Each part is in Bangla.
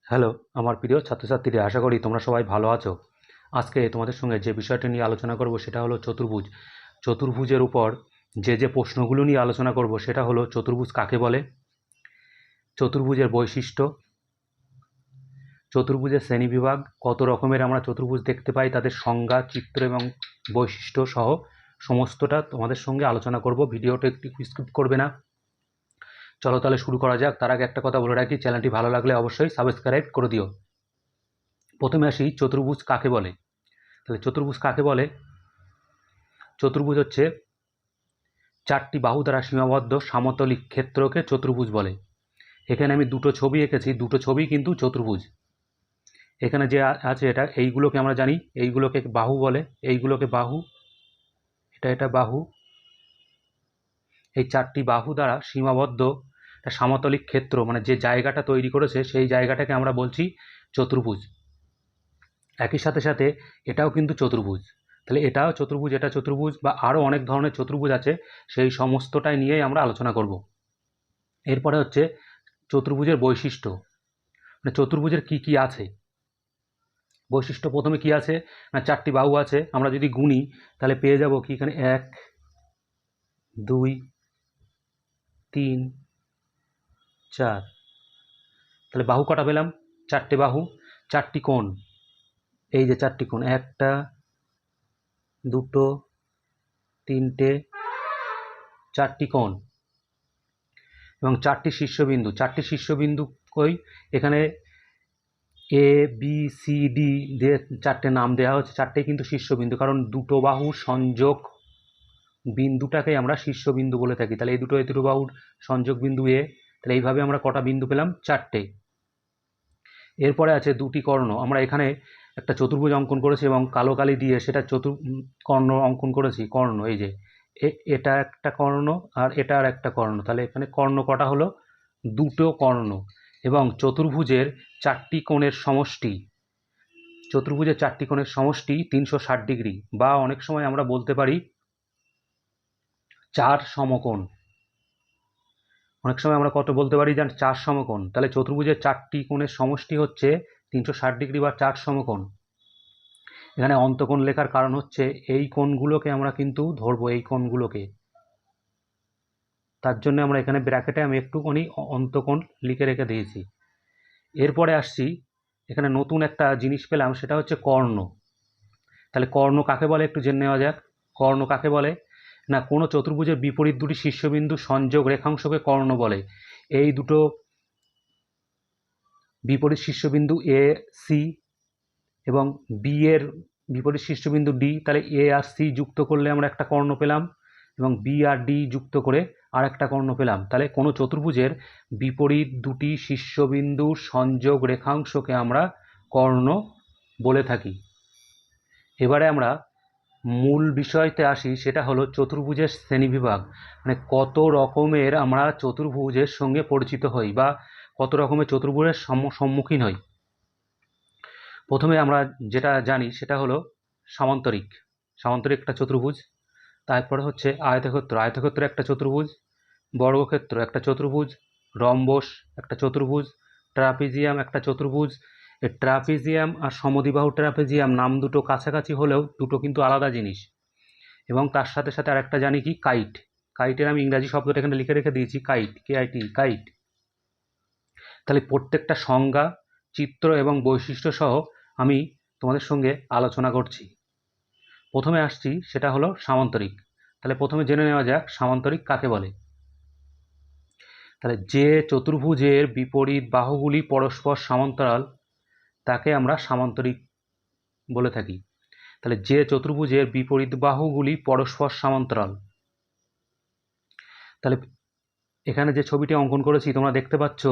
হ্যালো আমার প্রিয় ছাত্রছাত্রীরা, আশা করি তোমরা সবাই ভালো আছো। আজকে তোমাদের সঙ্গে যে বিষয়টা নিয়ে আলোচনা করব সেটা হলো চতুর্ভুজ। চতুর্ভুজের উপর যে প্রশ্নগুলো নিয়ে আলোচনা করব সেটা হলো চতুর্ভুজ কাকে বলে, চতুর্ভুজের বৈশিষ্ট্য, চতুর্ভুজের শ্রেণীবিভাগ, কত রকমের আমরা চতুর্ভুজ দেখতে পাই, তাদের সংজ্ঞা, চিত্র এবং বৈশিষ্ট্য সহ সমস্তটা তোমাদের সঙ্গে আলোচনা করব। ভিডিওটা একটু স্কিপ করবে না। চলো তাহলে শুরু করা যাক। তার আগে একটা কথা বলে রাখি, চ্যানেলটি ভালো লাগলে অবশ্যই সাবস্ক্রাইব করে দিও। প্রথমে আসি চতুর্ভুজ কাকে বলে। তাহলে চতুর্ভুজ কাকে বলে? চতুর্ভুজ হচ্ছে চারটি বাহু দ্বারা সীমাবদ্ধ সমতলিক ক্ষেত্রকে চতুর্ভুজ বলে। এখানে আমি দুটো ছবি এঁকেছি, দুটো ছবি কিন্তু চতুর্ভুজ। এখানে যে আছে এটা, এইগুলোকে আমরা জানি, এইগুলোকে বাহু বলে, এইগুলোকে বাহু, এটা বাহু। এই চারটি বাহু দ্বারা সীমাবদ্ধ একটা সমতলিক ক্ষেত্র, মানে যে জায়গাটা তৈরি করেছে সেই জায়গাটাকে আমরা বলছি চতুর্ভুজ। একই সাথে সাথে এটাও কিন্তু চতুর্ভুজ। তাহলে এটাও চতুর্ভুজ, এটা চতুর্ভুজ, বা আরও অনেক ধরনের চতুর্ভুজ আছে, সেই সমস্তটাই নিয়েই আমরা আলোচনা করব। এরপরে হচ্ছে চতুর্ভুজের বৈশিষ্ট্য, মানে চতুর্ভুজের কি কি আছে বৈশিষ্ট্য। প্রথমে কি আছে না, চারটি বাহু আছে। আমরা যদি গুনি তাহলে পেয়ে যাব কি, এখানে 1 2 3 4। তাহলে বাহু কটা পেলাম? চারটে বাহু। চারটি কোণ, এই যে চারটি কোণ, একটা, দুটো, তিনটে, চারটি কোণ। এবং চারটি শীর্ষবিন্দু। চারটি শীর্ষবিন্দু কই? এখানে এ বি সি ডি দিয়ে চারটে নাম দেওয়া হচ্ছে। চারটেই কিন্তু শীর্ষবিন্দু, কারণ দুটো বাহুর সংযোগ বিন্দুটাকে আমরা শীর্ষবিন্দু বলে থাকি। তাহলে এই দুটো বাহুর সংযোগ বিন্দু এ। তাহলে এইভাবে আমরা কটা বিন্দু পেলাম? চারটে। এরপরে আছে দুটি কর্ণ। আমরা এখানে একটা চতুর্ভুজ অঙ্কন করেছি এবং কালো কালি দিয়ে সেটা কর্ণ অঙ্কন করেছি। কর্ণ, এই যে এটা একটা কর্ণ আর এটা আর একটা কর্ণ। তাহলে এখানে কর্ণ কটা হলো? দুটো কর্ণ। এবং চতুর্ভুজের চারটি কোণের সমষ্টি, চতুর্ভুজের চারটি কোণের সমষ্টি 360 ডিগ্রি, বা অনেক সময় আমরা বলতে পারি 4 সমকোণ। অনেক সময় আমরা কত বলতে পারি? জান, 4 সমকোণ। তাহলে চতুর্ভুজের চারটি কোণের সমষ্টি হচ্ছে 360 ডিগ্রি বা 4 সমকোণ। এখানে অন্তকোণ লেখার কারণ হচ্ছে এই কোণগুলোকে আমরা কিন্তু ধরবো, এই কোণগুলোকে। তার জন্য আমরা এখানে ব্র্যাকেটে আমি একটুখানি অন্তকোণ লিখে রেখে দিয়েছি। এরপরে আসছি, এখানে নতুন একটা জিনিস পেলাম, সেটা হচ্ছে কর্ণ। তাহলে কর্ণ কাকে বলে একটু জেনে নেওয়া যাক। কর্ণ কাকে বলে না, কোনো চতুর্ভুজের বিপরীত দুটি শীর্ষবিন্দু সংযোগ রেখাংশকে কর্ণ বলে। এই দুটো বিপরীত শীর্ষবিন্দু এ সি এবং বি এর বিপরীত শীর্ষবিন্দু ডি, তাহলে এ আর সি যুক্ত করলে আমরা একটা কর্ণ পেলাম, এবং বি আর ডি যুক্ত করে আর একটা কর্ণ পেলাম। তাহলে কোনো চতুর্ভুজের বিপরীত দুটি শীর্ষবিন্দুর সংযোগ রেখাংশকে আমরা কর্ণ বলে থাকি। এবারে আমরা মূল বিষয়তে আসি, সেটা হলো চতুর্ভুজের শ্রেণীবিভাগ। মানে কত রকমের আমরা চতুর্ভুজের সঙ্গে পরিচিত হই, বা কত রকমের চতুর্ভুজের সম্মুখীন হই। প্রথমে আমরা যেটা জানি সেটা হলো সামান্তরিক। সামান্তরিক একটা চতুর্ভুজ। তারপরে হচ্ছে আয়তক্ষেত্র। আয়তক্ষেত্র একটা চতুর্ভুজ। বর্গক্ষেত্র একটা চতুর্ভুজ। রম্বস একটা চতুর্ভুজ। ট্রাপিজিয়াম একটা চতুর্ভুজ। এই ট্রাপিজিয়াম আর সমদ্বিবাহু ট্রাপিজিয়াম নাম দুটো কাছাকাছি হলেও দুটো কিন্তু আলাদা জিনিস। এবং তার সাথে সাথে আরেকটা জানি কি, কাইট। কাইটের আমি ইংরাজি শব্দটা এখানে লিখে রেখে দিয়েছি, কাইট, KIT, কাইট। তাহলে প্রত্যেকটা সংজ্ঞা, চিত্র এবং বৈশিষ্ট্য সহ আমি তোমাদের সঙ্গে আলোচনা করছি। প্রথমে আসছি, সেটা হলো সামান্তরিক। তাহলে প্রথমে জেনে নেওয়া যাক সামান্তরিক কাকে বলে। তাহলে যে চতুর্ভুজের বিপরীত বাহুগুলি পরস্পর সমান্তরাল তাকে আমরা সামান্তরিক বলে থাকি। তাহলে যে চতুর্ভুজের বিপরীত বাহুগুলি পরস্পর সমান্তরাল, তাহলে এখানে যে ছবিটি অঙ্কন করেছি তোমরা দেখতে পাচ্ছ,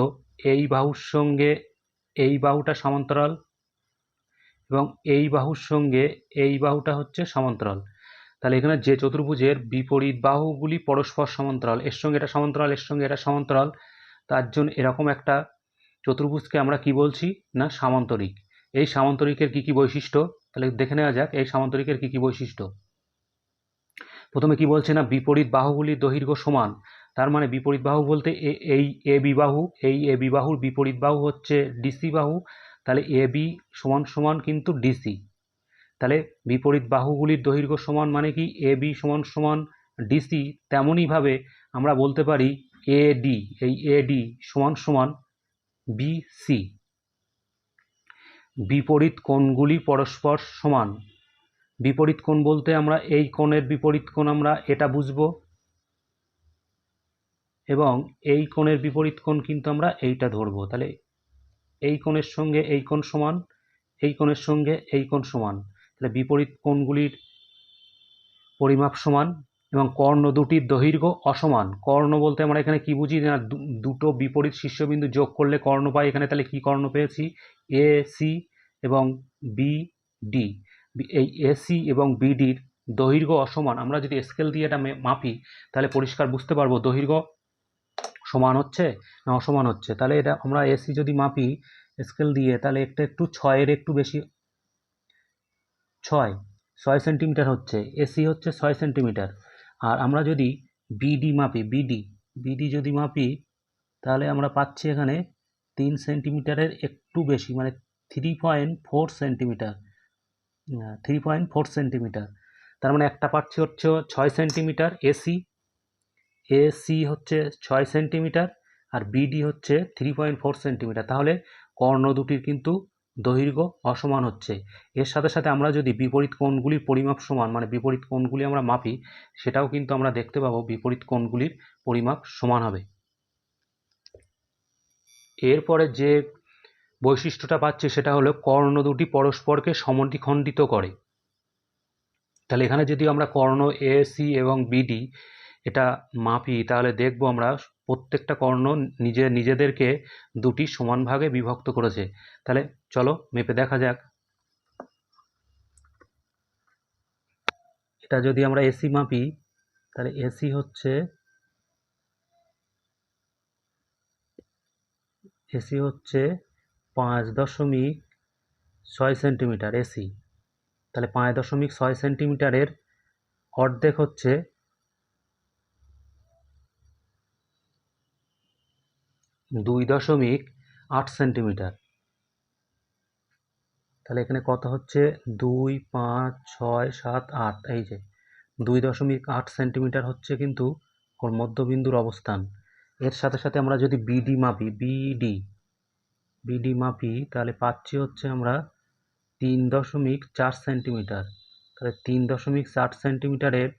এই বাহুর সঙ্গে এই বাহুটা সমান্তরাল, এবং এই বাহুর সঙ্গে এই বাহুটা হচ্ছে সমান্তরাল। তাহলে এখানে যে চতুর্ভুজের বিপরীত বাহুগুলি পরস্পর সমান্তরাল, এর সঙ্গে এটা সমান্তরাল, এর সঙ্গে এটা সমান্তরাল, তার জন্য এরকম একটা চতুর্ভুজকে আমরা কি বলছি না, সামান্তরিক। এই সামান্তরিকের কি কি বৈশিষ্ট্য, তাহলে দেখে নেওয়া যাক এই সামান্তরিকের কি কি বৈশিষ্ট্য। প্রথমে কি বলছে না, বিপরীত বাহুগুলির দৈর্ঘ্য সমান। তার মানে বিপরীত বাহু বলতে এই এ বি বাহু, এই এ বি বাহুর বিপরীত বাহু হচ্ছে ডিসি বাহু, তাহলে এ বি সমান সমান কিন্তু ডিসি। তাহলে বিপরীত বাহুগুলির দৈর্ঘ্য সমান মানে কি এ বি সমান সমান ডিসি। তেমনইভাবে আমরা বলতে পারি এডি, এই এডি সমান সমান বিসি। বিপরীত কোণগুলি পরস্পর সমান। বিপরীত কোণ বলতে আমরা এই কোণের বিপরীত কোণ আমরা এটা বুঝবো, এবং এই কোণের বিপরীত কোণ কিন্তু আমরা এইটা ধরবো। তাহলে এই কোণের সঙ্গে এই কোণ সমান, এই কোণের সঙ্গে এই কোণ সমান। তাহলে বিপরীত কোণগুলির পরিমাপ সমান এবং কর্ণ দুটির দৈর্ঘ্য অসমান। কর্ণ বলতে আমরা এখানে কি বুঝি না, দুটো বিপরীত শীর্ষবিন্দু যোগ করলে কর্ণ পাই এখানে। তাহলে কি কর্ণ পেয়েছি, এ সি এবং বি ডি। এই এসি এবং বিডির দৈর্ঘ্য অসমান। আমরা যদি স্কেল দিয়ে এটা মাপি তাহলে পরিষ্কার বুঝতে পারবো দৈর্ঘ্য সমান হচ্ছে না অসমান হচ্ছে। তাহলে এটা আমরা এসি যদি মাপি স্কেল দিয়ে তাহলে একটা একটু 6-এর একটু বেশি, 6 সেন্টিমিটার হচ্ছে, এসি হচ্ছে 6 সেন্টিমিটার। আর আমরা যদি বিডি মাপি, বিডি যদি মাপি তাহলে আমরা পাচ্ছি এখানে 3 সেন্টিমিটারের একটু বেশি, মানে 3.4 সেন্টিমিটার, 3.4 সেন্টিমিটার। তার মানে একটা পাচ্ছি হচ্ছে 6 সেন্টিমিটার এসি হচ্ছে 6 সেন্টিমিটার আর বিডি হচ্ছে 3.4 সেন্টিমিটার। তাহলে কর্ণ দুটির কিন্তু দৈর্ঘ্য অসমান হচ্ছে। এর সাথে সাথে আমরা যদি বিপরীত কোণগুলির পরিমাপ সমান, মানে বিপরীত কোণগুলি আমরা মাপি, সেটাও কিন্তু আমরা দেখতে পাবো বিপরীত কোণগুলির পরিমাপ সমান হবে। এরপরে যে বৈশিষ্ট্যটা পাচ্ছি সেটা হলো কর্ণ দুটি পরস্পরকে সমদ্বিখণ্ডিত করে। তাহলে এখানে যদি আমরা কর্ণ এ সি এবং বিডি এটা মাপি তাহলে দেখব আমরা প্রত্যেকটা কর্ণ নিজেদেরকে দুটি সমান ভাগে বিভক্ত করেছে। তাহলে চলো মেপে দেখা যাক। এটা যদি আমরা এসি মাপি তাহলে এসি হচ্ছে 5.6 সেন্টিমিটার এসি। তাহলে 5.6 সেন্টিমিটারের অর্ধেক হচ্ছে 2.8 সেন্টিমিটার। তাহলে এখানে কত হচ্ছে 2, 5, 6, 7, 8, এই যে 2.8 সেন্টিমিটার হচ্ছে কিন্তু ওর মধ্যবিন্দুর অবস্থান। এর সাথে সাথে আমরা যদি বিডি মাপি, বিডি মাপি তাহলে পাচ্ছি হচ্ছে আমরা 3.4 সেন্টিমিটার। তাহলে 3.4 সেন্টিমিটারের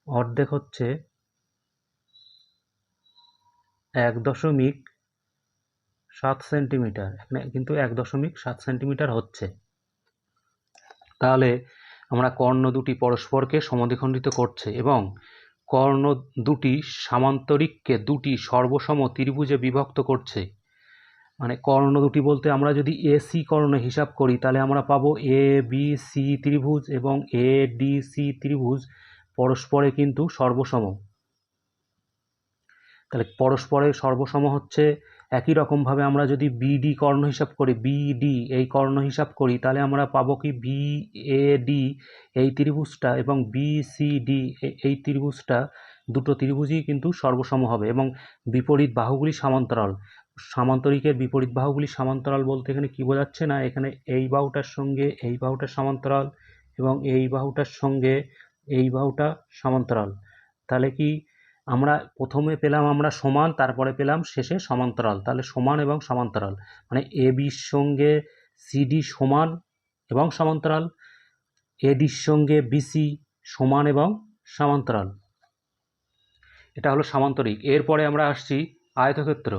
অর্ধেক হচ্ছে 1.7 সেন্টিমিটার। এখানে কিন্তু 1.7 সেন্টিমিটার হচ্ছে। তাহলে আমরা কর্ণ দুটি পরস্পরকে সমদ্বিখণ্ডিত করছে এবং কর্ণ দুটি সামান্তরিককে দুটি সর্বসম ত্রিভুজে বিভক্ত করছে। মানে কর্ণ দুটি বলতে আমরা যদি এসি কর্ণ হিসাব করি তাহলে আমরা পাবো এ বি সি ত্রিভুজ এবং এ ডি সি ত্রিভুজ পরস্পরে কিন্তু সর্বসম। তাহলে পরস্পরে সর্বসম হচ্ছে একই রকমভাবে আমরা যদি বিডি কর্ণ হিসাব করি, বিডি এই কর্ণ হিসাব করি তাহলে আমরা পাবো কি বি এ ডি এই ত্রিভুজটা এবং বি সি ডি এই ত্রিভুজটা, দুটো ত্রিভুজই কিন্তু সর্বসম হবে এবং বিপরীত বাহুগুলি সমান্তরাল। সামান্তরিকের বিপরীত বাহুগুলি সমান্তরাল বলতে এখানে কি বোঝাচ্ছে না, এখানে এই বাহুটার সঙ্গে এই বাহুটার সমান্তরাল এবং এই বাহুটার সঙ্গে এই বাহুটা সমান্তরাল। তাহলে কি আমরা প্রথমে পেলাম আমরা সমান, তারপরে পেলাম শেষে সমান্তরাল। তাহলে সমান এবং সমান্তরাল মানে এ বির সঙ্গে সিডি সমান এবং সমান্তরাল, এডির সঙ্গে বিসি সমান এবং সমান্তরাল। এটা হলো সামান্তরিক। এরপরে আমরা আসছি আয়তক্ষেত্র।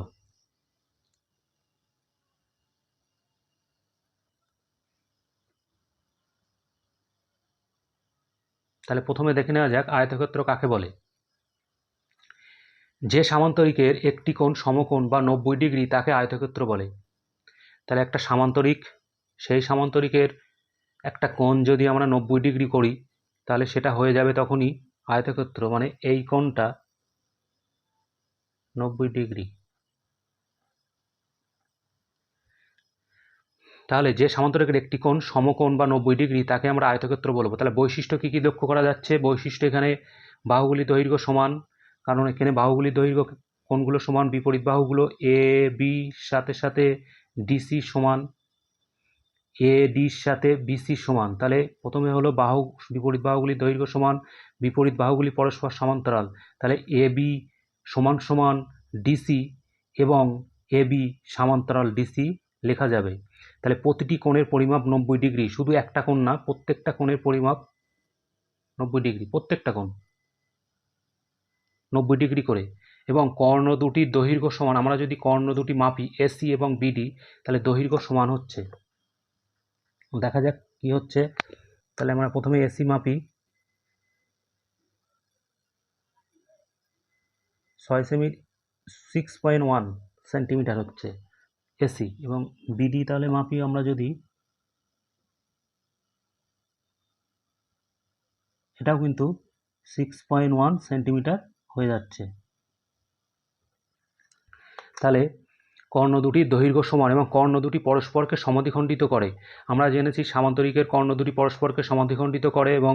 তাহলে প্রথমে দেখে নেওয়া যাক আয়তক্ষেত্র কাকে বলে। যে সামান্তরিকের একটি কোণ সমকোণ বা 90 ডিগ্রি তাকে আয়তক্ষেত্র বলে। তাহলে একটা সামান্তরিক, সেই সামান্তরিকের একটা কোণ যদি আমরা 90 ডিগ্রি করি তাহলে সেটা হয়ে যাবে তখনই আয়তক্ষেত্র। মানে এই কোণটা 90 ডিগ্রি। তাহলে যে সামান্তরিকের একটি কোণ সমকোণ বা 90 ডিগ্রি তাকে আমরা আয়তক্ষেত্র বলবো। তাহলে বৈশিষ্ট্য কী কী লক্ষ্য করা যাচ্ছে? বৈশিষ্ট্য এখানে বাহুগুলি দৈর্ঘ্য সমান, কারণ এখানে বাহুগুলির দৈর্ঘ্য কোনগুলো সমান, বিপরীত বাহুগুলো এ বি সাথে সাথে ডিসি সমান এ ডির সাথে বিসি সমান। তাহলে প্রথমে হলো বাহু, বিপরীত বাহুগুলির দৈর্ঘ্য সমান, বিপরীত বাহুগুলি পরস্পর সমান্তরাল, তাহলে এ বি সমান সমান ডিসি এবং এ বি সমান্তরাল ডিসি লেখা যাবে। তাহলে প্রতিটি কোণের পরিমাপ 90 ডিগ্রি, শুধু একটা কোণ না, প্রত্যেকটা কোণের পরিমাপ 90 ডিগ্রি, প্রত্যেকটা কোণ 90 ডিগ্রি করে। এবং কর্ণ দুটির দৈর্ঘ্য সমান, আমরা যদি কর্ণ দুটি মাপি এসি এবং বিডি, তাহলে দৈর্ঘ্য সমান হচ্ছে, দেখা যাক কি হচ্ছে। তাহলে আমরা প্রথমে এসি মাপি, 6 সেমি 6.1 সেন্টিমিটার হচ্ছে এসি, এবং বিডি তাহলে মাপি আমরা যদি, এটাও কিন্তু 6.1 সেন্টিমিটার হয়ে যাচ্ছে। তাহলে কর্ণ দুটির দৈর্ঘ্য সমান এবং কর্ণ দুটি পরস্পরকে সমাদ্বিখণ্ডিত করে। আমরা জেনেছি সামান্তরিকের কর্ণ দুটি পরস্পরকে সমাদ্বিখণ্ডিত করে, এবং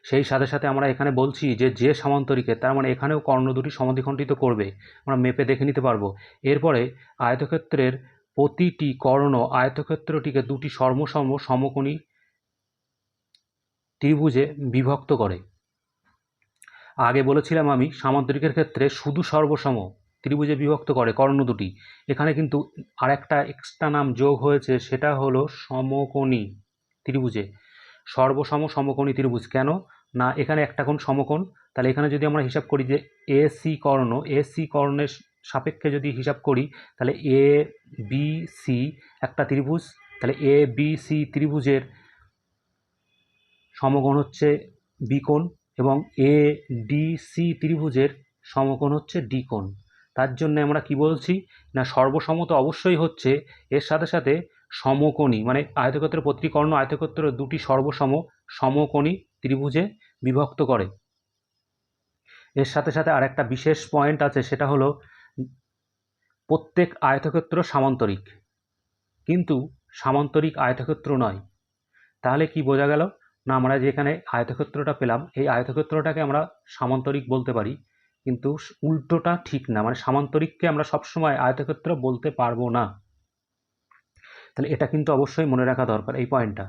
সেই সাথে সাথে আমরা এখানে বলছি যে সামান্তরিকের, তার মানে এখানেও কর্ণ দুটি সমাদ্বিখণ্ডিত করবে, আমরা মেপে দেখে নিতে পারবো। এরপরে আয়তক্ষেত্রের প্রতিটি কর্ণ আয়তক্ষেত্রটিকে দুটি সমকোণী ত্রিভুজে বিভক্ত করে। আগে বলেছিলাম আমি সামান্তরিকের ক্ষেত্রে শুধু সর্বসম ত্রিভুজে বিভক্ত করে কর্ণ দুটি, এখানে কিন্তু আরেকটা এক্সট্রা নাম যোগ হয়েছে, সেটা হলো সমকোণী ত্রিভুজে। সর্বসম সমকোণী ত্রিভুজ কেন না, এখানে একটা কোণ সমকোণ, তাহলে এখানে যদি আমরা হিসাব করি যে এসি কর্ণের সাপেক্ষে যদি হিসাব করি, তাহলে এ বি সি একটা ত্রিভুজ, তাহলে এ বি সি ত্রিভুজের সমকোণ হচ্ছে বি কোণ, এবং এ ডি সি ত্রিভুজের সমকোণ হচ্ছে ডি কোণ। তার জন্য আমরা কি বলছি না, সর্বসম তো অবশ্যই হচ্ছে, এর সাথে সাথে সমকোণী, মানে আয়তক্ষেত্রের প্রতিটি কর্ণ আয়তক্ষেত্র দুটি সর্বসম সমকোণী ত্রিভুজে বিভক্ত করে। এর সাথে সাথে আর একটা বিশেষ পয়েন্ট আছে, সেটা হলো প্রত্যেক আয়তক্ষেত্র সামান্তরিক, কিন্তু সামান্তরিক আয়তক্ষেত্র নয়। তাহলে কি বোঝা গেল না, আমরা যেখানে আয়তক্ষেত্রটা পেলাম, এই আয়তক্ষেত্রটাকে আমরা সামান্তরিক বলতে পারি, কিন্তু উল্টোটা ঠিক না, মানে সামান্তরিককে আমরা সবসময় আয়তক্ষেত্র বলতে পারবো না। তাহলে এটা কিন্তু অবশ্যই মনে রাখা দরকার এই পয়েন্টটা,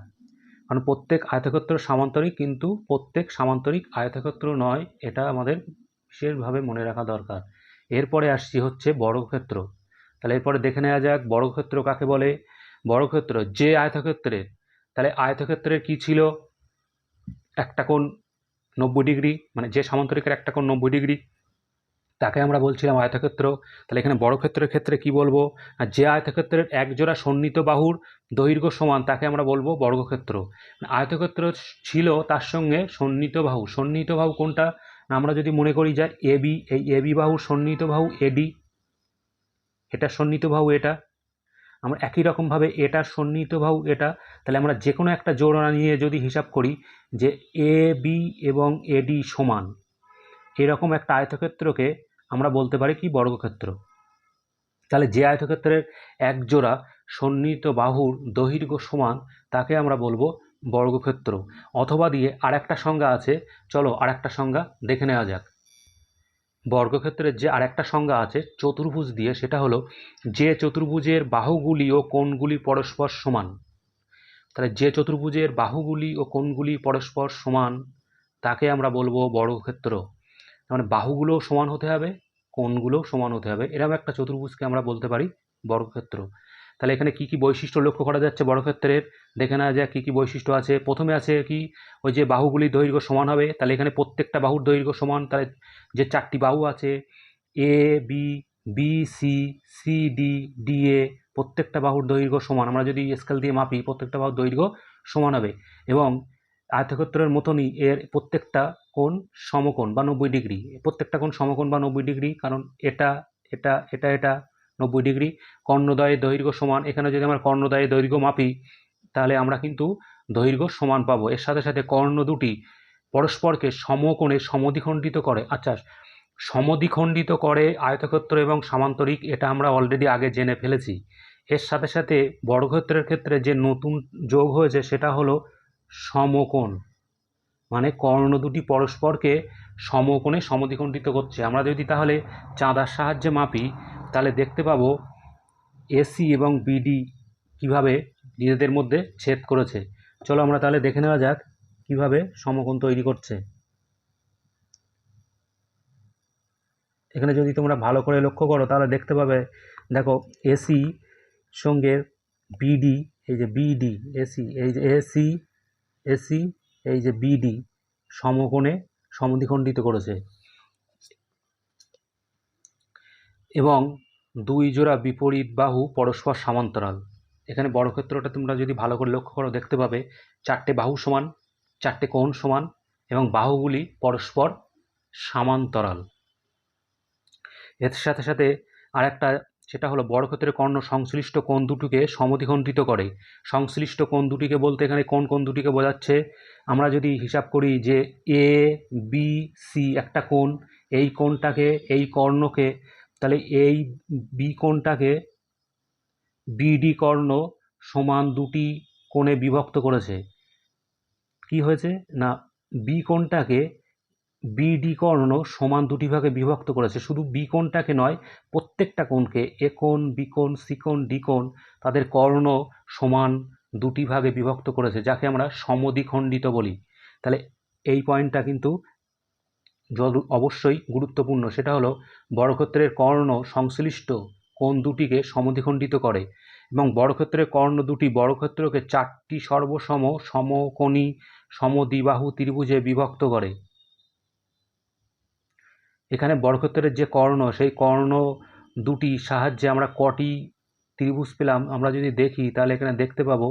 কারণ প্রত্যেক আয়তক্ষেত্র সামান্তরিক, কিন্তু প্রত্যেক সামান্তরিক আয়তক্ষেত্র নয়, এটা আমাদের বিশেষভাবে মনে রাখা দরকার। এরপরে আসছি হচ্ছে বর্গক্ষেত্র। তাহলে এরপরে দেখে নেওয়া যাক বর্গক্ষেত্র কাকে বলে। বর্গক্ষেত্র যে আয়তক্ষেত্রের, তাহলে আয়তক্ষেত্রের কি ছিল, একটা কোণ 90 ডিগ্রি, মানে যে সামান্তরিকের একটা কোণ 90 ডিগ্রি, তাকে আমরা বলছিলাম আয়তক্ষেত্র। তাহলে এখানে বর্গক্ষেত্রের ক্ষেত্রে কি বলবো, আর যে আয়তক্ষেত্রের একজোড়া সন্নিহিত বাহুর দৈর্ঘ্য সমান, তাকে আমরা বলবো বর্গক্ষেত্র। আয়তক্ষেত্র ছিল তার সঙ্গে সন্নিহিত বাহু কোনটা না, আমরা যদি মনে করি যে এবি, এই এবি বাহুর সন্নিহিত বাহু এডি, এটা সন্নিহিত বাহু এটা, আমরা একই রকমভাবে এটার সন্নিহিত বাহু এটা, তাহলে আমরা যে কোনো একটা জোড়া নিয়ে যদি হিসাব করি যে এ বি এবং এডি সমান, এরকম একটা আয়তক্ষেত্রকে আমরা বলতে পারি কি বর্গক্ষেত্র। তাহলে যে আয়তক্ষেত্রের এক জোড়া সন্নিহিত বাহুর দৈর্ঘ্য সমান, তাকে আমরা বলবো বর্গক্ষেত্র। অথবা দিয়ে আরেকটা সংজ্ঞা আছে, চলো আরেকটা সংজ্ঞা দেখে নেওয়া যাক। বর্গক্ষেত্রের যে আরেকটা সংজ্ঞা আছে চতুর্ভুজ দিয়ে, সেটা হলো যে চতুর্ভুজের বাহুগুলি ও কোণগুলি পরস্পর সমান। তাহলে যে চতুর্ভুজের বাহুগুলি ও কোণগুলি পরস্পর সমান, তাকে আমরা বলবো বর্গক্ষেত্র। মানে বাহুগুলোও সমান হতে হবে, কোণগুলোও সমান হতে হবে, এরকম একটা চতুর্ভুজকে আমরা বলতে পারি বর্গক্ষেত্র। তাহলে এখানে কি কি বৈশিষ্ট্য লক্ষ্য করা যাচ্ছে বর্গক্ষেত্রের, দেখে নেওয়া যায় কি কি বৈশিষ্ট্য আছে। প্রথমে আছে কি, ওই যে বাহুগুলির দৈর্ঘ্য সমান হবে, তাহলে এখানে প্রত্যেকটা বাহুর দৈর্ঘ্য সমান, তাহলে যে চারটি বাহু আছে A B, B C, C D, D A, প্রত্যেকটা বাহুর দৈর্ঘ্য সমান, আমরা যদি স্কেল দিয়ে মাপি প্রত্যেকটা বাহুর দৈর্ঘ্য সমান হবে। এবং আয়তক্ষেত্রের মতনই এর প্রত্যেকটা কোণ সমকোণ বা 90 ডিগ্রি, প্রত্যেকটা কোণ সমকোণ বা 90 ডিগ্রি, কারণ এটা এটা এটা এটা 90 ডিগ্রি। কর্ণদ্বয়ের দৈর্ঘ্য সমান, এখানে যদি আমরা কর্ণদ্বয়ের দৈর্ঘ্য মাপি, তাহলে আমরা কিন্তু দৈর্ঘ্য সমান পাবো। এর সাথে সাথে কর্ণ দুটি পরস্পরকে সমকোণে সমদ্বিখণ্ডিত করে। আচ্ছা, সমদ্বিখণ্ডিত করে আয়তক্ষেত্র এবং সামান্তরিক, এটা আমরা অলরেডি আগে জেনে ফেলেছি। এর সাথে সাথে বর্গক্ষেত্রের ক্ষেত্রে যে নতুন যোগ হয়েছে, সেটা হলো সমকোণ, মানে কর্ণ দুটি পরস্পরকে সমকোণে সমদ্বিখণ্ডিত করছে। আমরা যদি তাহলে চাঁদার সাহায্যে মাপি তাহলে দেখতে পাবো এসি এবং বিডি কিভাবে নিজেদের মধ্যে ছেদ করেছে। চলো আমরা তাহলে দেখে নেওয়া যাক কিভাবে সমকোণ তৈরি করছে। এখানে যদি তোমরা ভালো করে লক্ষ্য করো তাহলে দেখতে পাবে, দেখো এসি সঙ্গে বিডি, এই যে বিডি, এসি, এই যে এসি, এসি, এই যে বিডি সমকোণে সমদ্বিখণ্ডিত করেছে এবং দুই জোড়া বিপরীত বাহু পরস্পর সমান্তরাল। এখানে বর্গক্ষেত্রটা তোমরা যদি ভালো করে লক্ষ্য করো দেখতে পাবে চারটে বাহু সমান, চারটে কোণ সমান এবং বাহুগুলি পরস্পর সমান্তরাল। এর সাথে সাথে আরেকটা, সেটা হলো বর্গক্ষেত্রের কর্ণ সংশ্লিষ্ট কোণ দুটিকে সমদ্বিখণ্ডিত করে। সংশ্লিষ্ট কোণ দুটিকে বলতে এখানে কোণ দুটিকে বোঝাচ্ছে, আমরা যদি হিসাব করি যে এ বি সি একটা কোণ, এই কোণটাকে, এই কর্ণকে, তাহলে এই বি কোণটাকে বিডি কর্ণ সমান দুটি কোণে বিভক্ত করেছে। কি হয়েছে না, বি কোণটাকে বিডি কর্ণ সমান দুটি ভাগে বিভক্ত করেছে। শুধু বি কোণটাকে নয়, প্রত্যেকটা কোণকে, এ কোণ, বি কোণ, সি কোণ, ডি কোণ, তাদের কর্ণ সমান দুটি ভাগে বিভক্ত করেছে, যাকে আমরা সমদ্বিখণ্ডিত বলি। তাহলে এই পয়েন্টটা কিন্তু অবশ্যই গুরুত্বপূর্ণ। সেটা হলো বর্গক্ষেত্রের কর্ণ সংশ্লিষ্ট কোণ দুটিকে সমদ্বিখণ্ডিত করে এবং বর্গক্ষেত্রের কর্ণ দুটি বর্গক্ষেত্রকে চারটি সর্বসম সমকোণী সমদ্বিবাহু ত্রিভুজে বিভক্ত করে। এখানে বর্গক্ষেত্রের যে কর্ণ, সেই কর্ণ দুটি সাহায্যে আমরা কটি ত্রিভুজ পেলাম আমরা যদি দেখি তাহলে এখানে দেখতে পাবো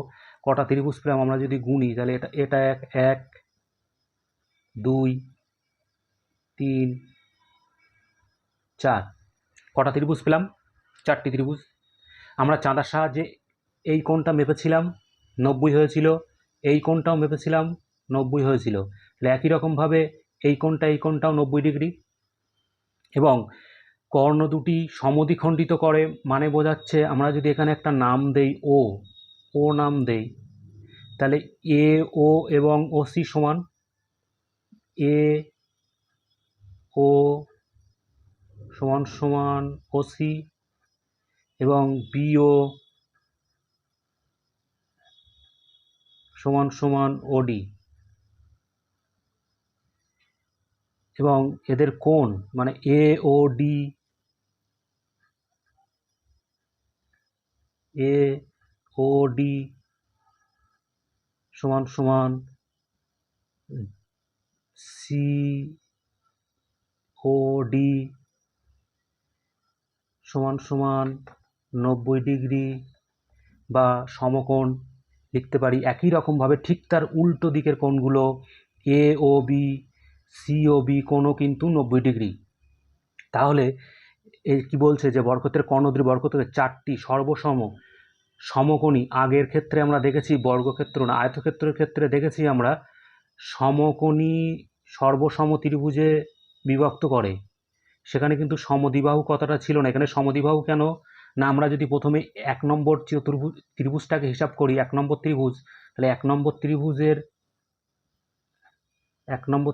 কটা ত্রিভুজ পেলাম। আমরা যদি গুনি তাহলে এটা এক, এক, দুই, তিন, চার, কটা ত্রিভুজ পেলাম? চারটি ত্রিভুজ। আমরা চাঁদার সাহায্যে এই কোণটা মেপেছিলাম, 90 হয়েছিল, এই কোণটাও মেপেছিলাম, 90 হয়েছিল। তাহলে একই রকমভাবে এই কোণটাও 90 ডিগ্রি। এবং কর্ণ দুটি সমদ্বিখণ্ডিত করে মানে বোঝাচ্ছে, আমরা যদি এখানে একটা নাম দেই ও নাম দেই, তাহলে এ ও এবং ও সি সমান, এ ও সমান সমান ও সি এবং বিও সমান সমান ওডি। এবং এদের কোণ মানে এ ও ডি, এ ও ডি সমান সমান সি ও ডি সমান সমান 90 ডিগ্রি বা সমকোণ লিখতে পারি। একই রকমভাবে ঠিক তার উল্টো দিকের কোণগুলো এ ও বি, সি ও বি কোণও কিন্তু 90 ডিগ্রি। তাহলে এই কি বলছে যে বর্গক্ষেত্রের কর্ণ দুটি বর্গক্ষেত্রের চারটি সর্বসম সমকোণী, আগের ক্ষেত্রে আমরা দেখেছি বর্গক্ষেত্র না আয়তক্ষেত্রের ক্ষেত্রে দেখেছি আমরা সমকোণী সর্বসম ত্রিভুজে বিভক্ত করে, সেখানে কিন্তু সমদ্বিবাহু কথাটা ছিল না। এখানে সমদ্বিবাহু কেন না, আমরা যদি প্রথমে 1 নম্বর ত্রিভুজটাকে হিসাব করি, 1 নম্বর ত্রিভুজ, তাহলে 1 নম্বর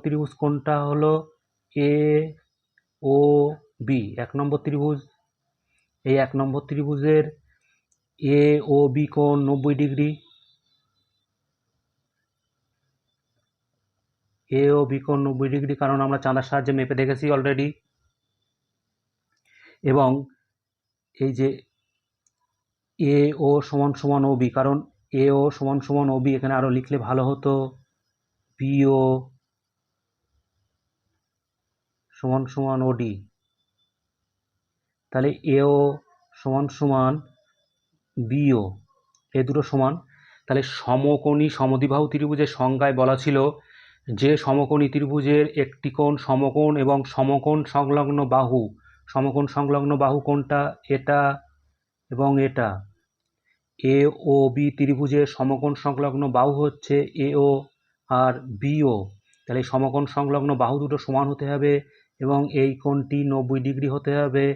ত্রিভুজ কোনটা হলো এ ও বি। 1 নম্বর ত্রিভুজ, এই 1 নম্বর ত্রিভুজের এ ও বি কোণ 90 ডিগ্রি, এ ও বি কোণ 90 ডিগ্রি, কারণ আমরা চাঁদার সাহায্যে মেপে দেখেছি অলরেডি। এবং এই যে এ ও সমান সমান ও বি, কারণ এ ও সমান সমান ও বি, এখানে আরও লিখলে ভালো হতো বিও সমান সমান ওডি। তাহলে এও সমান সমান বিও, এ দুটো সমান। তাহলে সমকোণী সমদ্বিবাহু ত্রিভুজের সংজ্ঞায় বলা ছিল যে সমকোণী ত্রিভুজের একটি কোণ সমকোণ এবং সমকোণ সংলগ্ন বাহু, সমকোণ সংলগ্ন বাহু কোনটা, এটা এবং এটা। এ ও বি ত্রিভুজের সমকোণ সংলগ্ন বাহু হচ্ছে এ ও আর বিও। তাহলে এই সমকোণ সংলগ্ন বাহু দুটো সমান হতে হবে এবং এই কোণটি 90 ডিগ্রি হতে হবে।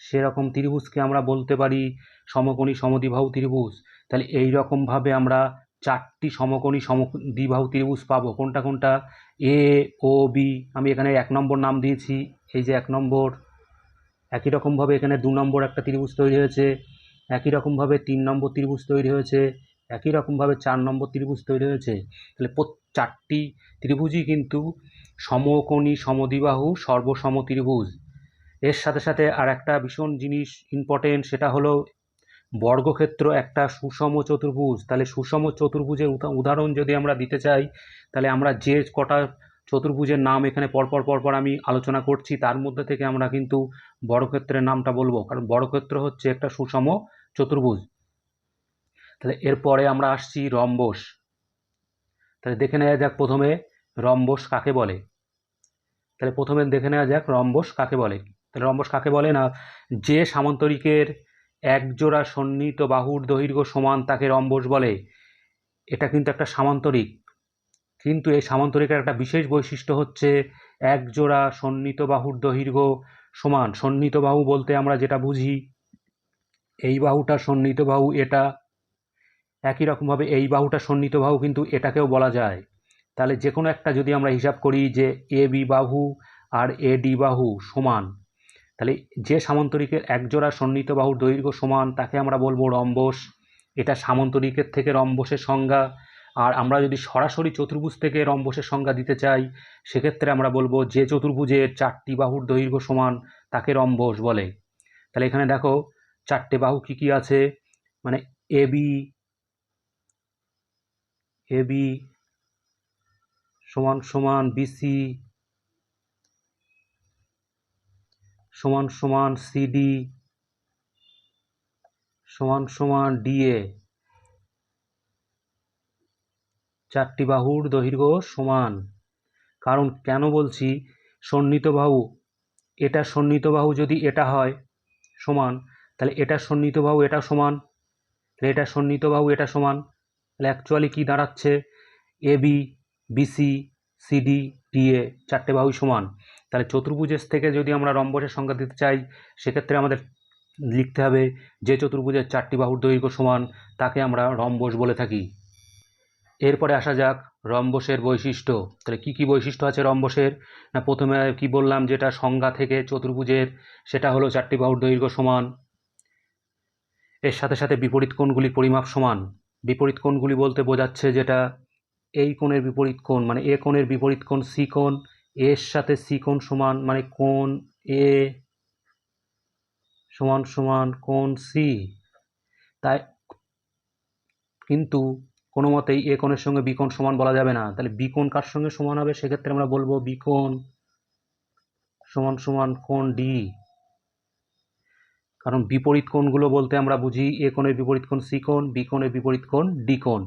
সেরকম ত্রিভুজকে আমরা বলতে পারি সমকোণী সমদ্বিবাহু ত্রিভুজ। তাহলে এই রকমভাবে আমরা চারটি সমকোণী সমদ্বিবাহু ত্রিভুজ পাবো। কোনটা কোনটা? এ ও বি, আমি এখানে 1 নম্বর নাম দিয়েছি, এই যে 1 নম্বর। একই রকমভাবে এখানে 2 নম্বর একটা ত্রিভুজ তৈরি হয়েছে, একই রকমভাবে 3 নম্বর ত্রিভুজ তৈরি হয়েছে, একই রকমভাবে 4 নম্বর ত্রিভুজ তৈরি হয়েছে। তাহলে 4টি ত্রিভুজই কিন্তু সমকোণী সমদ্বিবাহু সর্বসম ত্রিভুজ। এর সাথে সাথে আর একটা ভীষণ জিনিস ইম্পর্টেন্ট, সেটা হলো বর্গক্ষেত্র একটা সুষম চতুর্ভুজ। তাহলে সুষম চতুর্ভুজের উদাহরণ যদি আমরা দিতে চাই, তাহলে আমরা যে কটা চতুর্ভুজের নাম এখানে পরপর আমি আলোচনা করছি, তার মধ্যে থেকে আমরা কিন্তু বর্গক্ষেত্রের নামটা বলবো, কারণ বর্গক্ষেত্র হচ্ছে একটা সুষম চতুর্ভুজ। তাহলে এরপরে আমরা আসছি রম্বস। তাহলে দেখে নেওয়া যাক প্রথমে রম্বস কাকে বলে। তাহলে প্রথমে দেখে নেওয়া যাক রম্বস কাকে বলে। তাহলে রম্বস কাকে বলে না, যে সামান্তরিকের একজোড়া সন্নিহিত বাহুর দৈর্ঘ্য সমান তাকে রম্বস বলে। এটা কিন্তু একটা সামান্তরিক, কিন্তু এই সামান্তরিকের একটা বিশেষ বৈশিষ্ট্য হচ্ছে একজোড়া সন্নিহিত বাহুর দৈর্ঘ্য সমান। সন্নিহিত বাহু বলতে আমরা যেটা বুঝি, এই বাহুটা সন্নিহিত বাহু, এটা একই রকমভাবে এই বাহুটা সন্নিহিত বাহু কিন্তু এটাকেও বলা যায়। তাহলে যে কোনো একটা যদি আমরা হিসাব করি যে এ বি বাহু আর এ ডি বাহু সমান, তাহলে যে সামান্তরিকের একজোড়া সন্নিহিত বাহুর দৈর্ঘ্য সমান তাকে আমরা বলবো রম্বস। এটা সামান্তরিকের থেকে রম্বসের সংজ্ঞা। আর আমরা যদি সরাসরি চতুর্ভুজ থেকে রম্বসের সংজ্ঞা দিতে চাই, সেক্ষেত্রে আমরা বলবো যে চতুর্ভুজের 4টি বাহুর দৈর্ঘ্য সমান তাকে রম্বস বলে। তাহলে এখানে দেখো 4টে বাহু কি কি আছে, মানে এ বি সমান সমান বিসি সমান সমান সিডি সমান সমান ডিএ। 4টি বাহুর দৈর্ঘ্য সমান। কারণ কেন বলছি সন্নিহিত বাহু, এটা সন্নিহিত বাহু যদি এটা হয় সমান, তাহলে এটা সন্নিহিত বাহু এটা সমান, তাহলে এটা সন্নিহিত বাহু এটা সমান। তাহলে অ্যাকচুয়ালি কি দাঁড়াচ্ছে, A B BC CD DA 4টে বাহু সমান। তাহলে চতুর্ভুজের থেকে যদি আমরা রম্বসের সংজ্ঞা দিতে চাই, সেক্ষেত্রে আমাদের লিখতে হবে যে চতুর্ভুজের 4টি বাহুর দৈর্ঘ্য সমান তাকে আমরা রম্বস বলে থাকি। এরপরে আসা যাক রম্বসের বৈশিষ্ট্য। তাহলে কি কি বৈশিষ্ট্য আছে রম্বসের, না প্রথমে কি বললাম, যেটা সংজ্ঞা থেকে চতুর্ভুজের, সেটা হলো 4টি বাহুর দৈর্ঘ্য সমান। এর সাথে সাথে বিপরীত কোণগুলি পরিমাপ সমান। বিপরীত কোণগুলি বলতে বোঝাচ্ছে যেটা এই কোণের বিপরীত কোণ, মানে এ কোণের বিপরীত কোণ সি কোণ, এর সাথে সি কোণ সমান, মানে কোণ এ সমান সমান কোণ সি। তাই কিন্তু কোনো মতেই এ কোণের সঙ্গে বি কোণ সমান বলা যাবে না। তাহলে বি কোণ কার সঙ্গে সমান হবে, সেক্ষেত্রে আমরা বলবো বি কোণ সমান সমান কোণ ডি। কারণ বিপরীত কোণগুলো বলতে আমরা বুঝি এ কোণের বিপরীত কোণ সি কোণ, বি কোণের বিপরীত কোণ ডি কোণ।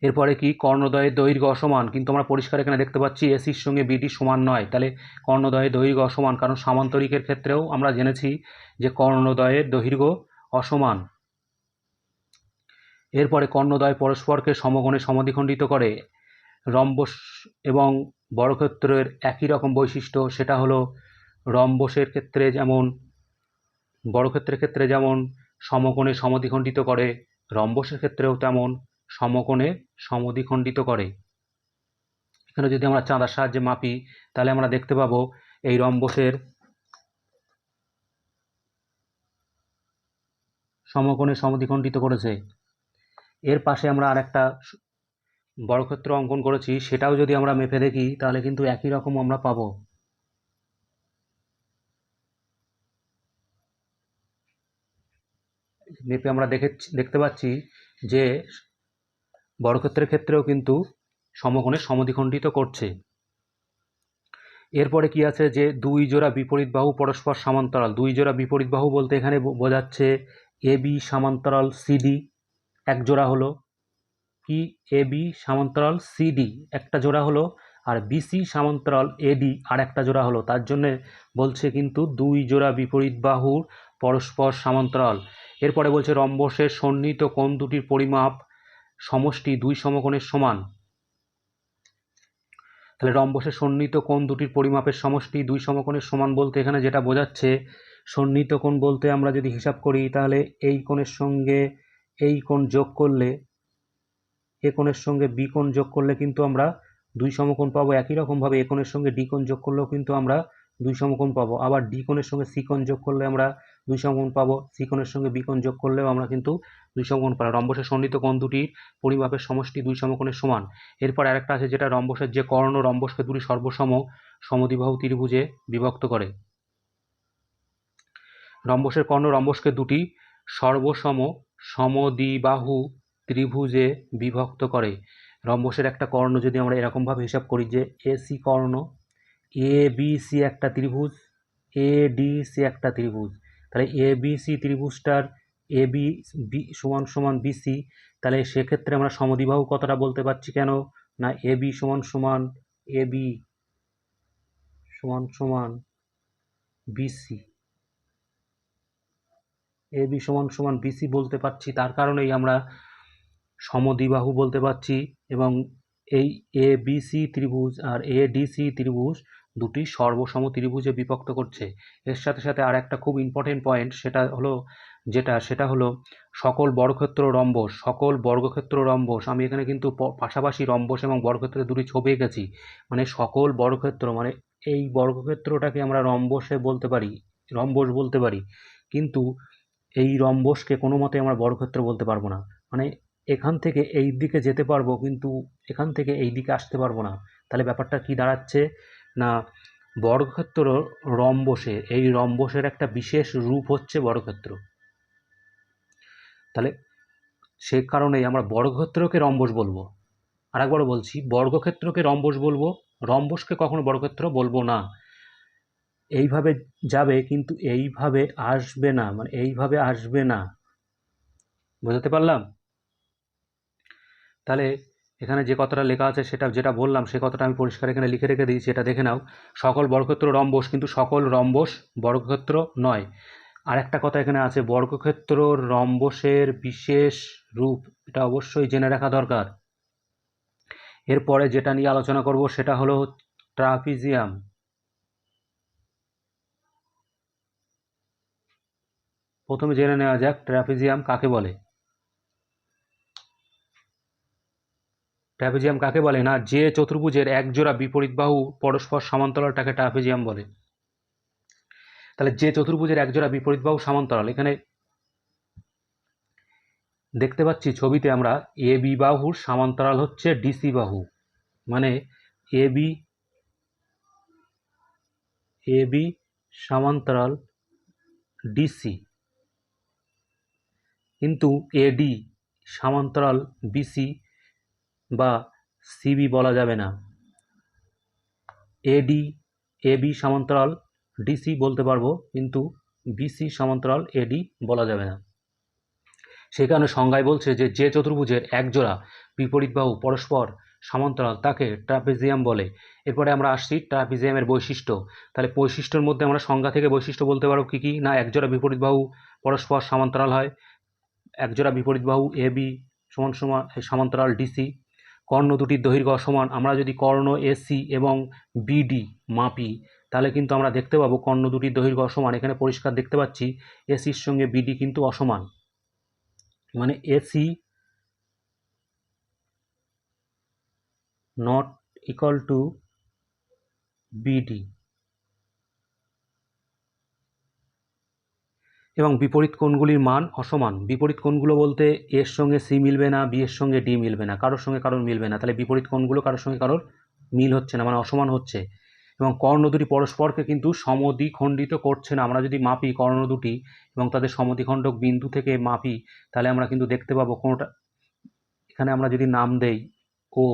এরপরে কি কর্ণদ্বয়ের দৈর্ঘ্য অসমান, কিন্তু আমরা পরিষ্কার এখানে দেখতে পাচ্ছি এসির সঙ্গে বিডি সমান নয়। তাহলে কর্ণদ্বয়ের দৈর্ঘ্য অসমান, কারণ সামান্তরিকের ক্ষেত্রেও আমরা জেনেছি যে কর্ণদ্বয়ের দৈর্ঘ্য অসমান। এরপরে কর্ণদ্বয় পরস্পরকে সমকোণে সমদ্বিখণ্ডিত করে। রম্বস এবং বর্গক্ষেত্রের একই রকম বৈশিষ্ট্য, সেটা হলো রম্বসের ক্ষেত্রে যেমন, বর্গক্ষেত্রের ক্ষেত্রে যেমন সমকোণে সমদ্বিখণ্ডিত করে, রম্বসের ক্ষেত্রেও তেমন সমকোণে সমদ্বিখণ্ডিত করে। এখানে যদি আমরা চাঁদার সাহায্যে মাপি, তাহলে আমরা দেখতে পাবো এই রম্বসের সমকোণে সমদ্বিখণ্ডিত করেছে। এর পাশে আমরা আরেকটা বর্গক্ষেত্র অঙ্কন করেছি, সেটাও যদি আমরা মেপে দেখি তাহলে কিন্তু একই রকম আমরা পাবো। মেপে আমরা দেখতে পাচ্ছি যে বর্গক্ষেত্রের ক্ষেত্রেও কিন্তু সমকোণে সমদ্বিখণ্ডিত করছে। এরপরে কি আছে, যে 2 জোড়া বিপরীত বাহু পরস্পর সমান্তরাল। 2 জোড়া বিপরীত বাহু বলতে এখানে বোঝাচ্ছে এ বি সমান্তরাল সিডি এক জোড়া হলো, কি এ বি সমান্তরাল সিডি একটা জোড়া হলো, আর বিসি সমান্তরাল এডি আর একটা জোড়া হলো। তার জন্যে বলছে কিন্তু 2 জোড়া বিপরীত বাহুর পরস্পর সমান্তরাল। এরপরে বলছে রম্বসের সন্নিহিত কোণ দুটির পরিমাপ সমষ্টি 2 সমকোণের সমান। তাহলে রম্বসের সন্নিহিত কোণ দুটির পরিমাপের সমষ্টি 2 সমকোণের সমান বলতে এখানে যেটা বোঝাচ্ছে, সন্নিহিত কোণ বলতে আমরা যদি হিসাব করি, তাহলে এই কোণের সঙ্গে এই কোণ যোগ করলে, এ কোণের সঙ্গে বি কোণ যোগ করলে কিন্তু আমরা দুই সমকোণ পাবো। একই রকমভাবে এ কোণের সঙ্গে ডি কোণ যোগ করলেও কিন্তু আমরা দুই সমকোণ পাবো। আবার ডি কোণের সঙ্গে সি কোণ যোগ করলে আমরা দুই সমকোণ পাবো। সি কোণের সঙ্গে বি কোণ যোগ করলেও আমরা কিন্তু দুই সমকোণ পাবো। রম্বসের সন্নিহিত কোণ দুটির পরিমাপের সমষ্টি দুই সমকোণের সমান। এরপর আরেকটা আছে যেটা রম্বসের যে কর্ণ রম্বসকে দুটি সর্বসম সমদ্বিবাহু ত্রিভুজে বিভক্ত করে। রম্বসের কর্ণ রম্বসকে দুটি সর্বসম সমদ্বিবাহু ত্রিভুজে বিভক্ত করে। রম্বসের একটা কর্ণ যদি আমরা এরকমভাবে হিসাব করি যে AC Karna, A B C একটা ত্রিভুজ, এ ডি সি একটা ত্রিভুজ, তাহলে A B C ত্রিভুজটার A B B সমান সমান বিসি, তাহলে সেক্ষেত্রে আমরা সমদ্বিবাহু কতটা বলতে পারছি কেন না এ বি সমান সমান এ বি সমান সমান বিসি, এ বি সমান সমান বিসি বলতে পারছি, তার কারণেই আমরা সমদ্বিবাহু বলতে পারছি। এবং এই এ বি সি ত্রিভুজ আর এ ডি সি ত্রিভুজ দুটি সর্বসম ত্রিভুজে বিভক্ত করছে। এর সাথে সাথে আর একটা খুব ইম্পর্টেন্ট পয়েন্ট সেটা হলো সকল বর্গক্ষেত্র রম্বস। সকল বর্গক্ষেত্র রম্বস, আমি এখানে কিন্তু পাশাপাশি রম্বস এবং বর্গক্ষেত্রের দুটি ছবি এঁকেছি। মানে সকল বর্গক্ষেত্র, মানে এই বর্গক্ষেত্রটাকে আমরা রম্বস বলতে পারি, কিন্তু এই রম্বসকে কোনো মতে আমরা বর্গক্ষেত্র বলতে পারবো না। মানে এখান থেকে এই দিকে যেতে পারবো কিন্তু এখান থেকে এই দিকে আসতে পারবো না। তাহলে ব্যাপারটা কি দাঁড়াচ্ছে না বর্গক্ষেত্র এই রম্বসের একটা বিশেষ রূপ হচ্ছে বর্গক্ষেত্র। তাহলে সে কারণেই আমরা বর্গক্ষেত্রকে রম্বস বলবো। আরেকবার বলছি, বর্গক্ষেত্রকে রম্বস বলবো, রম্বসকে কখনো বর্গক্ষেত্র বলবো না। এইভাবে যাবে কিন্তু এইভাবে আসবে না, মানে এইভাবে আসবে না। বুঝতে পারলাম? তাহলে এখানে যে কথাটা লেখা আছে যেটা বললাম সে কথাটা আমি পরিষ্কার এখানে লিখে রেখে দিয়েছি, এটা দেখে নাও। সকল বর্গক্ষেত্র রম্বস, কিন্তু সকল রম্বস বর্গক্ষেত্র নয়। আর একটা কথা এখানে আছে, বর্গক্ষেত্র রম্বসের বিশেষ রূপ, এটা অবশ্যই জেনে রাখা দরকার। এরপরে যেটা নিয়ে আলোচনা করব সেটা হলো ট্রাপিজিয়াম। প্রথমে জেনে নেওয়া যাক ট্রাপিজিয়াম কাকে বলে। ট্রাপিজিয়াম কাকে বলে না যে চতুর্ভুজের একজোড়া বিপরীত বাহু পরস্পর সমান্তরালটাকে ট্রাপিজিয়াম বলে। তাহলে যে চতুর্ভুজের একজোড়া বিপরীত বাহু সমান্তরাল, এখানে দেখতে পাচ্ছি ছবিতে আমরা এ বি বাহুর সমান্তরাল হচ্ছে ডিসি বাহু, মানে এ বি সমান্তরাল ডিসি, কিন্তু এডি সমান্তরাল বিসি বা সিবি বলা যাবে না। এ বি সমান্তরাল ডিসি বলতে পারবো, কিন্তু বিসি সমান্তরাল এডি বলা যাবে না। সেই কারণে সংজ্ঞায় বলছে যে চতুর্ভুজের একজোড়া বিপরীত বাহু পরস্পর সমান্তরাল তাকে ট্রাপিজিয়াম বলে। এরপরে আমরা আসছি ট্রাপিজিয়ামের বৈশিষ্ট্য। তাহলে বৈশিষ্ট্যের মধ্যে আমরা সংজ্ঞা থেকে বৈশিষ্ট্য বলতে পারবো কি কি না একজোড়া বিপরীত বাহু পরস্পর সমান্তরাল হয়, একজোড়া বিপরীত বাহু এ বি সমান সমান সমান্তরাল ডিসি, কর্ণ দুটির দৈর্ঘ্য অসমান। আমরা যদি কর্ণ এসি এবং বিডি মাপি তাহলে কিন্তু আমরা দেখতে পাবো কর্ণ দুটির দৈর্ঘ্য অসমান। এখানে পরিষ্কার দেখতে পাচ্ছি এসির সঙ্গে বিডি কিন্তু অসমান, মানে AC not equal to BD. এবং বিপরীত কোণগুলির মান অসমান। বিপরীত কোণগুলো বলতে এর সঙ্গে সি মিলবে না, বি এর সঙ্গে ডি মিলবে না, কারোর সঙ্গে কারোর মিলবে না। তাহলে বিপরীত কোণগুলো কারোর সঙ্গে কারোর মিল হচ্ছে না, মানে অসমান হচ্ছে। এবং কর্ণ দুটি পরস্পরকে কিন্তু সমদ্বিখণ্ডিত করছে না। আমরা যদি মাপি কর্ণ দুটি এবং তাদের সমদ্বিখণ্ডক বিন্দু থেকে মাপি তাহলে আমরা কিন্তু দেখতে পাবো কোনোটা, এখানে আমরা যদি নাম দেই ও,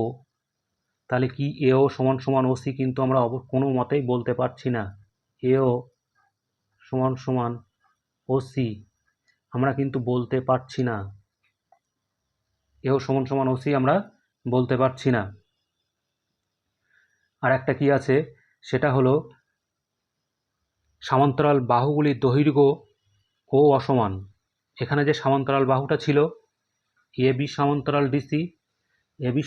তাহলে কি এও সমান সমান ওসি কিন্তু আমরা কোনো মতেই বলতে পারছি না এও সমান সমান ওসি, আমরা কিন্তু বলতে পারছি না এও সমান সমান ওসি, আমরা বলতে পারছি না। আর একটা কি আছে সেটা হলো সমান্তরাল বাহুগুলির দৈর্ঘ্য ও অসমান। এখানে যে সমান্তরাল বাহুটা ছিল এ বি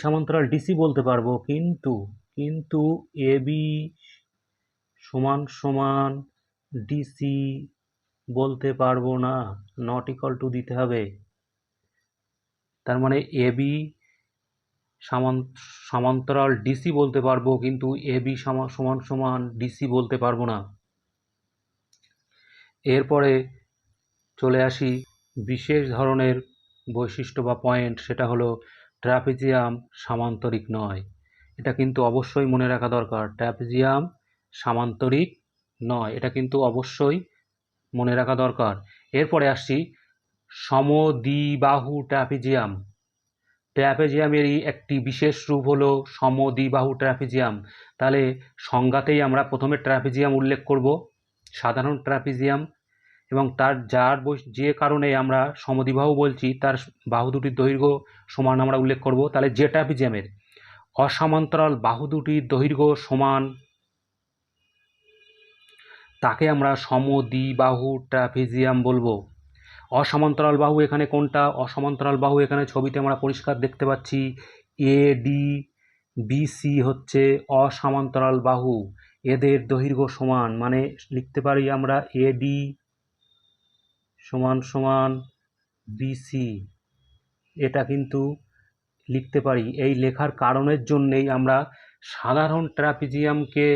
সমান্তরাল ডিসি বলতে পারবো, কিন্তু এ বি সমান সমান ডিসি বলতে পারবো না, নট ইকুয়াল টু দিতে হবে। তার মানে এ বি সমান্তরাল ডিসি বলতে পারবো, কিন্তু এবি সমান সমান ডিসি বলতে পারবো না। এরপরে চলে আসি বিশেষ ধরনের বৈশিষ্ট্য বা পয়েন্ট, সেটা হলো ট্রাপিজিয়াম সামান্তরিক নয়। এটা কিন্তু অবশ্যই মনে রাখা দরকার, ট্রাপিজিয়াম সামান্তরিক নয়, এটা কিন্তু অবশ্যই মনে রাখা দরকার। এরপরে আসছি সমদ্বিবাহু ট্রাপিজিয়াম। ট্র্যাপিজিয়ামেরই একটি বিশেষ রূপ হলো সমদ্বিবাহু ট্র্যাপিজিয়াম। তাহলে সংজ্ঞাতেই আমরা প্রথমে ট্র্যাপিজিয়াম উল্লেখ করব, সাধারণ ট্র্যাপিজিয়াম, এবং তার যে কারণে আমরা সমদ্বিবাহু বলছি তার বাহু দুটির দৈর্ঘ্য সমান আমরা উল্লেখ করব। তাহলে যে ট্র্যাপিজিয়ামের অসমান্তরাল বাহু দুটির দৈর্ঘ্য সমান তাকে আমরা সমদ্বিবাহু ট্র্যাপিজিয়াম বলবো। অসমান্তরাল বাহু এখানে কোনটা? অসমান্তরাল বাহু এখানে ছবিতে আমরা পরিষ্কার দেখতে পাচ্ছি, এডি বিসি হচ্ছে অসমান্তরাল বাহু, এদের দৈর্ঘ্য সমান, মানে লিখতে পারি আমরা এডি সমান সমান বিসি, এটা কিন্তু লিখতে পারি। এই লেখার কারণের জন্যেই আমরা সাধারণ ট্র্যাপিজিয়ামকে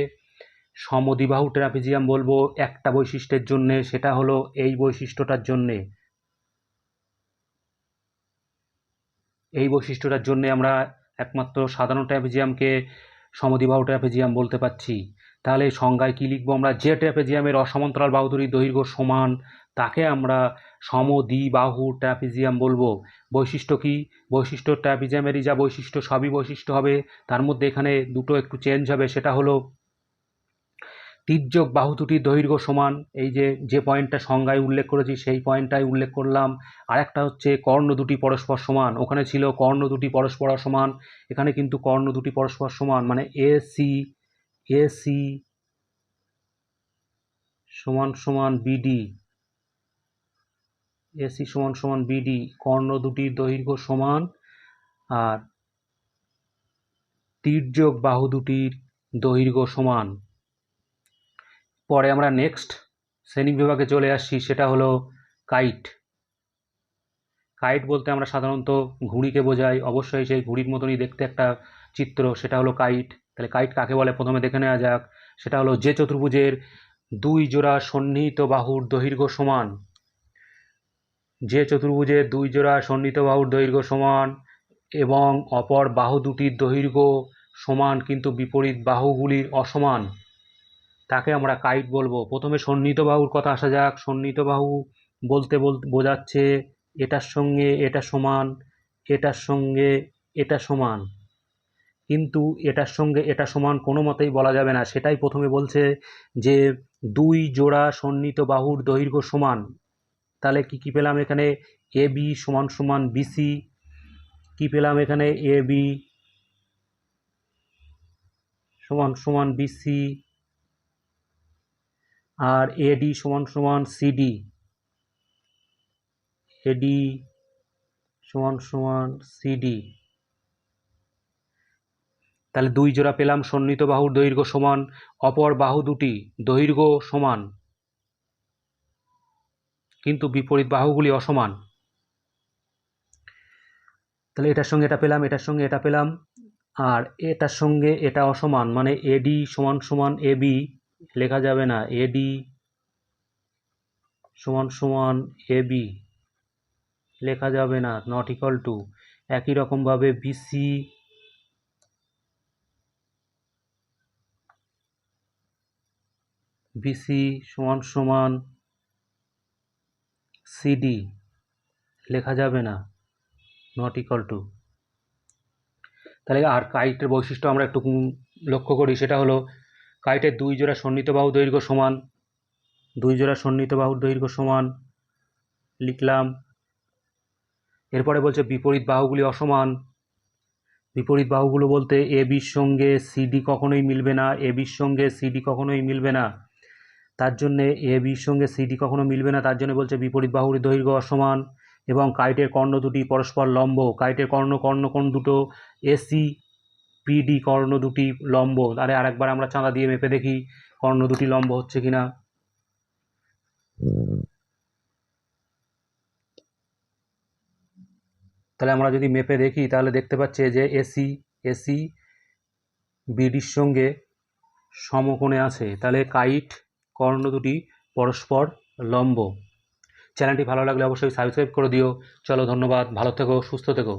সমদ্বিবাহু ট্র্যাপিজিয়াম বলবো একটা বৈশিষ্ট্যের জন্যে, সেটা হলো এই বৈশিষ্ট্যটার জন্যে। এই বৈশিষ্ট্যটার জন্যে আমরা একমাত্র সাধারণ ট্র্যাপিজিয়ামকে সমদ্বিবাহু ট্র্যাপিজিয়াম বলতে পারছি। তাহলে সংজ্ঞায় কি লিখবো আমরা? যে ট্র্যাপিজিয়ামের অসমান্তরাল বাহু দুটির দৈর্ঘ্য সমান তাকে আমরা সমদ্বিবাহু ট্র্যাপিজিয়াম বলবো। বৈশিষ্ট্য কি? বৈশিষ্ট্য ট্র্যাপিজিয়ামেরই যা বৈশিষ্ট্য সবই বৈশিষ্ট্য হবে, তার মধ্যে এখানে দুটো একটু চেঞ্জ হবে, সেটা হলো তির্যক বাহু দুটির দৈর্ঘ্য সমান। এই যে পয়েন্টটা সংজ্ঞায় উল্লেখ করেছি সেই পয়েন্টটাই উল্লেখ করলাম। আরেকটা হচ্ছে কর্ণ দুটি পরস্পর সমান। ওখানে ছিল কর্ণ দুটি পরস্পর সমান, এখানে কিন্তু কর্ণ দুটি পরস্পর সমান, মানে এসি সমান সমান বিডি, এসি সমান সমান বিডি, কর্ণ দুটির দৈর্ঘ্য সমান আর তির্যক বাহু দুটির দৈর্ঘ্য সমান। পরে আমরা নেক্সট শ্রেণী বিভাগে চলে আসছি, সেটা হলো কাইট। কাইট বলতে আমরা সাধারণত ঘুড়িকে বোঝাই, অবশ্যই সেই ঘুড়ির মতনই দেখতে একটা চিত্র, সেটা হলো কাইট। তাহলে কাইট কাকে বলে প্রথমে দেখে নেওয়া যাক। সেটা হলো যে চতুর্ভুজের দুই জোড়া সন্নিহিত বাহুর দৈর্ঘ্য সমান, যে চতুর্ভুজের দুই জোড়া সন্নিহিত বাহুর দৈর্ঘ্য সমান এবং অপর বাহু দুটির দৈর্ঘ্য সমান কিন্তু বিপরীত বাহুগুলির অসমান, তাকে আমরা কাইট বলবো। প্রথমে সন্নিহিত বাহুর কথা আসা যাক। সন্নিহিত বাহু বলতে বোঝাচ্ছে এটার সঙ্গে এটা সমান, এটার সঙ্গে এটা সমান, কিন্তু এটার সঙ্গে এটা সমান কোনো মতেই বলা যাবে না। সেটাই প্রথমে বলছে যে দুই জোড়া সন্নিহিত বাহুর দৈর্ঘ্য সমান। তাহলে কি পেলাম এখানে? এ বি সমান সমান বিসি। কি পেলাম এখানে? এ বি সমান সমান বিসি আর এডি সমান সমান সিডি, এডি সমান সমান সিডি। তাহলে দুই জোড়া পেলাম সন্নিহিত বাহুর দৈর্ঘ্য সমান, অপর বাহু দুটি দৈর্ঘ্য সমান কিন্তু বিপরীত বাহুগুলি অসমান। তাহলে এটার সঙ্গে এটা পেলাম, এটার সঙ্গে এটা পেলাম, আর এটার সঙ্গে এটা অসমান, মানে এডি সমান সমান এবি লেখা যাবে না, এডি সমান সমান এবি লেখা যাবে না, নট ইকুয়াল টু। একই রকমভাবে বিসি সমান সমান সিডি লেখা যাবে না, নট ইকুয়াল টু। তাহলে আর কাইটের বৈশিষ্ট্য আমরা একটু লক্ষ্য করি, সেটা হলো কাইটের দুই জোড়া সন্নিহিত বাহু দৈর্ঘ্য সমান, দুই জোড়া সন্নিহিত বাহুর দৈর্ঘ্য সমান লিখলাম। এরপরে বলছে বিপরীত বাহুগুলি অসমান। বিপরীত বাহুগুলো বলতে এ বির সঙ্গে সিডি কখনোই মিলবে না, এ বির সঙ্গে সিডি কখনোই মিলবে না। তার জন্যে এ বির সঙ্গে সিডি কখনো মিলবে না, তার জন্য বলছে বিপরীত বাহুর দৈর্ঘ্য অসমান। এবং কাইটের কর্ণ দুটি পরস্পর লম্ব। কাইটের কোণ দুটো এসি পিডি, কর্ণ দুটি লম্ব। আরে আরেকবার আমরা চাঁদা দিয়ে মেপে দেখি কর্ণ দুটি লম্ব হচ্ছে কিনা। তাহলে আমরা যদি মেপে দেখি তাহলে দেখতে পাচ্ছি যে এসি বিডির সঙ্গে সমকোণে আছে। তাহলে কাইট কর্ণ দুটি পরস্পর লম্ব। চ্যানেলটি ভালো লাগলে অবশ্যই সাবস্ক্রাইব করে দিও। চলো, ধন্যবাদ, ভালো থেকো, সুস্থ থেকো।